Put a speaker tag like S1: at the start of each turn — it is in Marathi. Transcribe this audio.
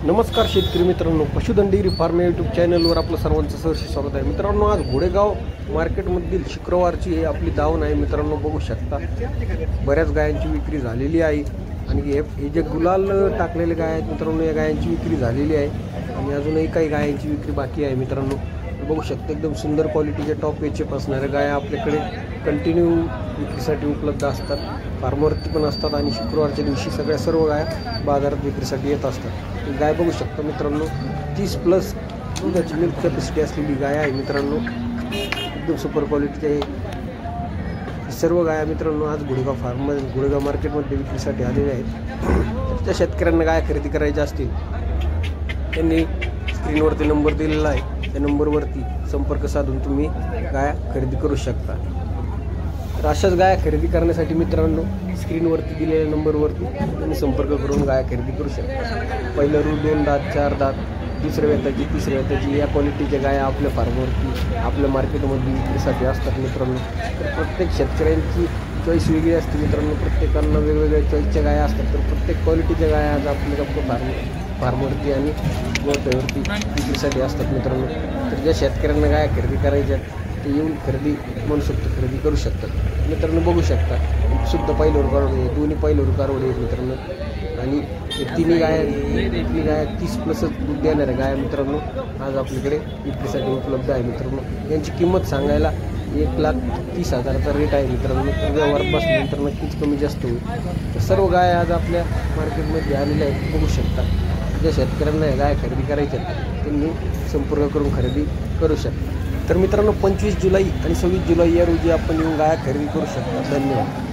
S1: नमस्कार शेतकरी मित्रांनो, पशुधन डेअरी फार्म यूट्यूब चॅनलवर आपलं सर्वांचं सहर्ष स्वागत आहे। मित्रांनो, आज घोडेगाव मार्केटमधील शुक्रवारची हे आपली दावण आहे। मित्रांनो, बघू शकता बऱ्याच गायांची विक्री झालेली आहे आणि हे जे गुलाल टाकलेले गाय आहेत मित्रांनो, या गायांची विक्री झालेली आहे आणि अजूनही काही गायांची विक्री बाकी आहे। मित्रांनो, बघू शकता एकदम सुंदर क्वालिटीचे टॉप एचएफ असणाऱ्या गाया आपल्याकडे कंटिन्यू विक्रीसाठी उपलब्ध असतात। फार्मवरती पण असतात आणि शुक्रवारच्या दिवशी सर्व गाया बाजारात विक्रीसाठी येत असतात। ही गाय बघू शकता मित्रांनो, 30+ दुधाची मिल्क कॅपॅसिटी असलेली गाय आहे। मित्रांनो, एकदम सुपर क्वालिटीचे आहे। सर्व गाया मित्रांनो आज घोडेगाव मार्केटमध्ये विक्रीसाठी आलेल्या आहेत। त्या शेतकऱ्यांना गाय खरेदी करायच्या असतील त्यांनी स्क्रीनवरती नंबर दिलेला आहे, त्या नंबरवरती संपर्क साधून तुम्ही गाया खरेदी करू शकता। तर अशाच गाया खरेदी करण्यासाठी मित्रांनो स्क्रीनवरती दिलेल्या नंबरवरती तुम्ही संपर्क करून गाया खरेदी करू शकता। पहिलं रूट 2 दात 4 दात, दुसऱ्या वेताची, तिसऱ्या वेताची या क्वालिटीच्या गाया आपल्या फार्मवरती आपल्या मार्केटमध्ये विक्रीसाठी असतात। मित्रांनो, तर प्रत्येक शेतकऱ्यांची चॉईस वेगळी असते। मित्रांनो, प्रत्येकांना वेगवेगळ्या चॉईसच्या गाया असतात। तर प्रत्येक क्वालिटीच्या गाया आज आपल्या फार्मवरती आणि गोठ्यावरती विक्रीसाठी असतात। मित्रांनो, तर ज्या शेतकऱ्यांना गाया खरेदी करायच्या ते येऊन मनसोक्त खरेदी करू शकतात। मित्रांनो, बघू शकता शुद्ध पहिल्यावर कारवडे, दोन्ही पहिल्यावर कारवडे आहेत मित्रांनो आणि तिन्ही गाया 30+ दूध देणाऱ्या गाया मित्रांनो आज आपल्याकडे विक्रीसाठी उपलब्ध आहे। मित्रांनो, यांची किंमत सांगायला 1,30,000चा रेट आहे। मित्रांनो, व्यवहार बसल्यानंतर नक्कीच कमी जास्त होईल। तर सर्व गाया आज आपल्या मार्केटमध्ये आलेल्या आहेत, बघू शकता। ज्या शेतकऱ्यांना गाय खरेदी करायच्या त्यांनी संपर्क करून खरेदी करू शकता। तर मित्रांनो, 25 जुलै आणि 26 जुलै या रोजी आपण येऊन गाया खरेदी करू शकता। धन्यवाद।